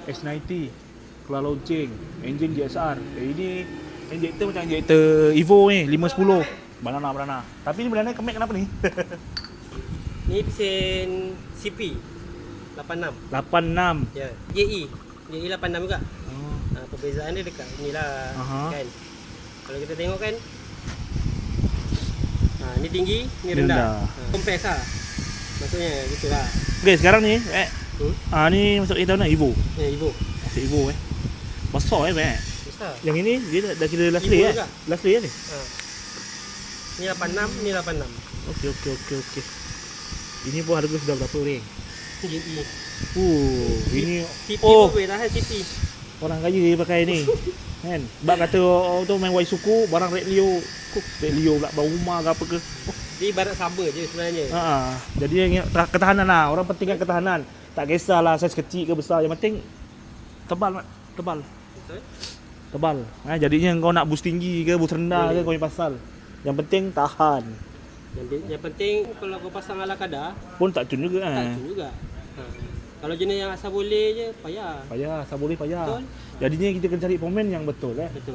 S90 keluar launching, engine GSR. Ini injector macam injector Evo ni 510. Banana. Tapi ni banana kemek kenapa ni? Ni pesen CP 86. 86. Ya, JE 86 juga. Perbezaan dia dekat inilah. Kan. Kalau kita tengok kan, ni tinggi, ni rendah. Kompres lah. Maksudnya gitulah. Okey, sekarang ni ni masuk kita mana? Evo. Ya, Evo. Masuk Evo Besar Besar. Yang ini dia dah kira last lay Last lay ni. Ni 86, ni 86. Okey. Ini pun harga sudah berapa ni? JE. Ini CP pun boleh tahan CP. orang kaya dia pakai ni. Kan? Sebab kata orang tu main Waisuku, barang Red Leo pula bau rumah ke apa ke. Dia ibarat saber je sebenarnya. Jadi yang ketahanan lah. Orang pentingkan ketahanan. Tak kisahlah saiz kecil ke besar, yang penting tebal. Betul? Tebal. Jadinya kau nak boost tinggi ke boost rendah ke kau yang pasal. Yang penting tahan. Yang penting kalau kau pasang ala kadar Pun tak cun juga tak cun juga. Kalau jenis yang asal boleh je payah. Asal boleh payah. Betul. Jadinya kita kena cari pemain yang betul. Betul.